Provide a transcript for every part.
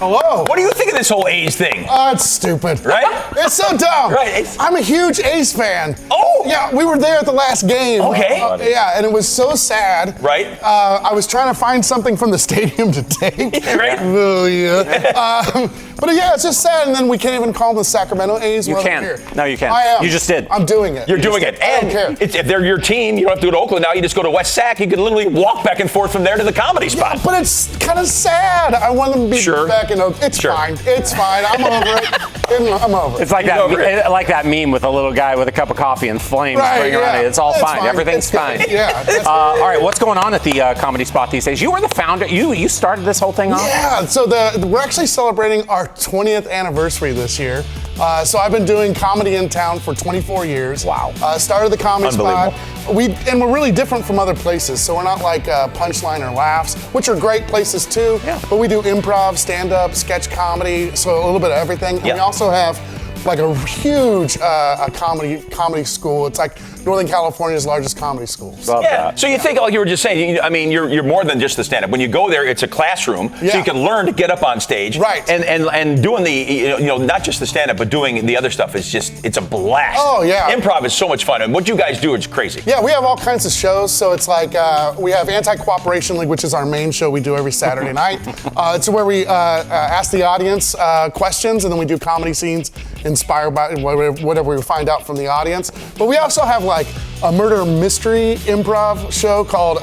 Hello. What do you think of this whole A's thing? It's stupid. Right? It's so dumb. Right. I'm a huge A's fan. Oh. Yeah, we were there at the llast game. Okay. Yeah, and it was so sad. Right. I was trying to find something from the stadium to take. Right. Oh, yeah. But yeah, it's just sad, and then we can't even call them the Sacramento A's. You while can. they're here. No, you can't. I am. You just did. I'm doing it. You're doing it. I don't care. And if they're your team, you don't have to go to Oakland now. You just go to West Sac. You can literally walk back and forth from there to the comedy spot. Yeah, but it's kind of sad. I want them to be back in Oakland. It's fine. It's fine. I'm over it. I'm over it. It's like that meme with a little guy with a cup of coffee and flames spraying around it. It's all fine. Everything's fine. Yeah. All right, what's going on at the comedy spot these days? You were the founder. You started this whole thing off? Yeah. So we're actually celebrating our 20th anniversary this year. So I've been doing comedy in town for 24 years. Wow. Started the comedy spot. We're really different from other places. So we're not like Punchline or Laughs, which are great places too. Yeah. But we do improv, stand-up, sketch comedy, so a little bit of everything. And we also have like a huge comedy school. It's like Northern California's largest comedy school. Love that. So you think, like you were just saying, I mean, you're more than just the stand-up. When you go there, it's a classroom, so you can learn to get up on stage. Right. And doing the, not just the stand-up, but doing the other stuff is just, it's a blast. Oh, yeah. Improv is so much fun, and what you guys do is crazy. Yeah, we have all kinds of shows. So it's like we have Anti-Cooperation League, which is our main show we do every Saturday night. It's where we ask the audience questions, and then we do comedy scenes inspired by whatever we find out from the audience. But we also have like a murder mystery improv show called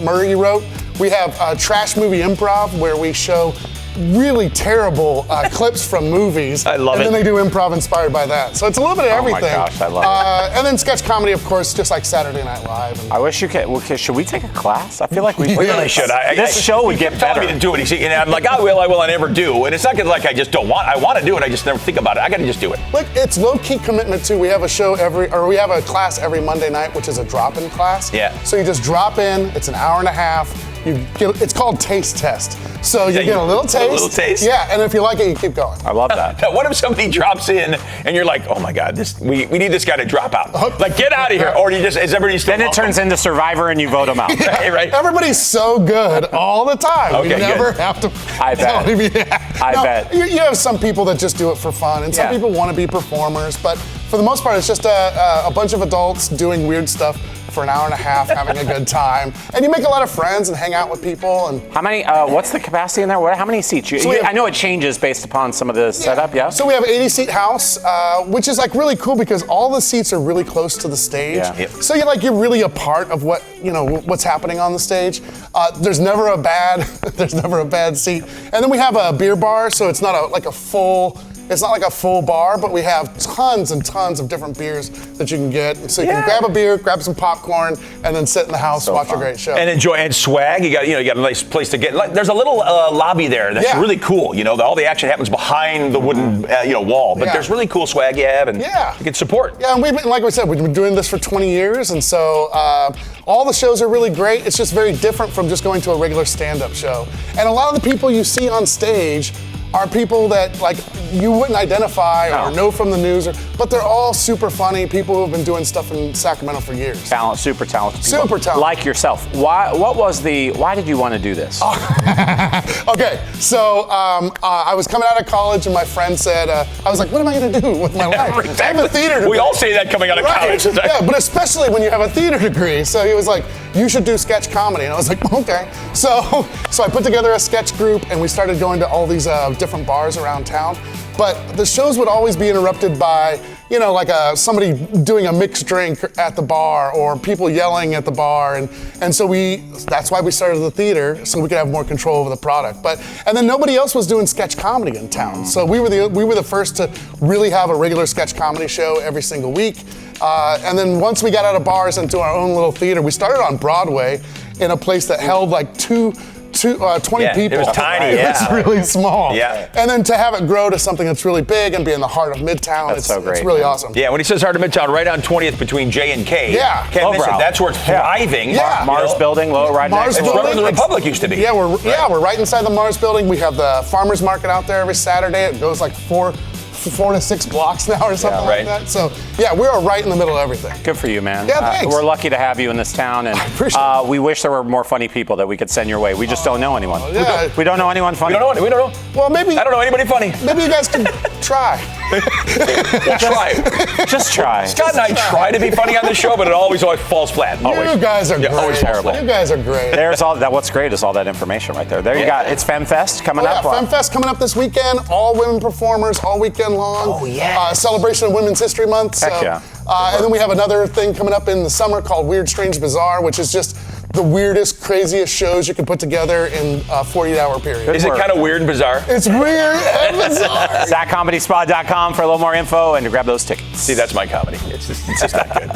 Murray Wrote. We have Trash Movie Improv, where we show really terrible clips from movies. I love it. And then they do improv inspired by that. So it's a little bit of everything. Oh my gosh, I love it. And then sketch comedy, of course, just like Saturday Night Live. I wish you could. Well, should we take a class? I feel like we really should. This show would get better. Me to do it. And I'm like, I will, I never do. And it's not like I just don't want. I want to do it. I just never think about it. I got to just do it. Look, it's low-key commitment too. We have a show we have a class every Monday night, which is a drop-in class. Yeah. So you just drop in. It's an hour and a half. It's called taste test. So you get a little taste. A little taste. Yeah, and if you like it, you keep going. I love that. Now, what if somebody drops in and you're like, oh my God, we need this guy to drop out. Like, get out of here. Or is everybody still Then it turns into Survivor and you vote him out. right? Everybody's so good all the time. Okay, we never good. have to. I bet. I bet. You have some people that just do it for fun, and some people want to be performers. But for the most part, it's just a bunch of adults doing weird stuff for an hour and a half, having a good time. And you make a lot of friends and hang out with people. And how many? What's the capacity in there? How many seats? I know it changes based upon some of the setup. Yeah. So we have 80-seat house, which is like really cool because all the seats are really close to the stage. Yeah. Yep. So you're really a part of what's happening on the stage. There's never a bad seat. And then we have a beer bar, so it's not like a full bar, but we have tons and tons of different beers that you can get. So you can grab a beer, grab some popcorn, and then sit in the house, watch a great show. And enjoy, and swag. You got a nice place to get. There's a little lobby there that's really cool. All the action happens behind the wooden wall, but there's really cool swag you have, and you can support. Yeah, and like I said, we've been doing this for 20 years, and so all the shows are really great. It's just very different from just going to a regular stand-up show. And a lot of the people you see on stage are people that like you wouldn't identify or know from the news, but they're all super funny people who have been doing stuff in Sacramento for years. Super talented people. Super talented. Like yourself. Why did you want to do this? Okay, so I was coming out of college and my friend said, I was like, what am I going to do with my life? Exactly. I have a theater degree. We all say that coming out of college. Yeah, but especially when you have a theater degree. So he was like, you should do sketch comedy. And I was like, okay. So I put together a sketch group and we started going to all these different bars around town. But the shows would always be interrupted by, like somebody doing a mixed drink at the bar or people yelling at the bar. And so that's why we started the theater, so we could have more control over the product. And then nobody else was doing sketch comedy in town. So we were the first to really have a regular sketch comedy show every single week. And then once we got out of bars and to our own little theater, we started on Broadway in a place that held like 20 people. It was tiny, It's really small. Yeah. And then to have it grow to something that's really big and be in the heart of Midtown, it's really awesome. Yeah, when he says heart of Midtown, right on 20th between J and K. Yeah. Can't miss it. That's where it's thriving. Yeah. Mars Building, right next It's door. right where the Republic used to be. Yeah, we're right inside the Mars Building. We have the farmers market out there every Saturday. It goes like 4 to 6 blocks now or something right. like that. So yeah, we are right in the middle of everything. Good for you, man. Yeah, thanks. We're lucky to have you in this town, and we wish there were more funny people that we could send your way. We just don't know anyone. Yeah. We don't know anyone funny. We don't know. Well, maybe I don't know anybody funny. Maybe you guys can try. We'll try. Just try. Scott and I try to be funny on the show, but it always falls flat. Always. You guys are great. Always terrible. You guys are great. There's all that. What's great is all that information right there. There you got. It's FemFest coming up. FemFest coming up this weekend. All women performers all weekend long. Oh yeah. Celebration of Women's History Month. Heck yeah. And then we have another thing coming up in the summer called Weird, Strange, Bizarre, which is just the weirdest, craziest shows you can put together in a 48-hour period. Is it kind of weird and bizarre? It's weird and bizarre. ZachComedySpa.com for a little more info and to grab those tickets. See, that's my comedy. It's just not good.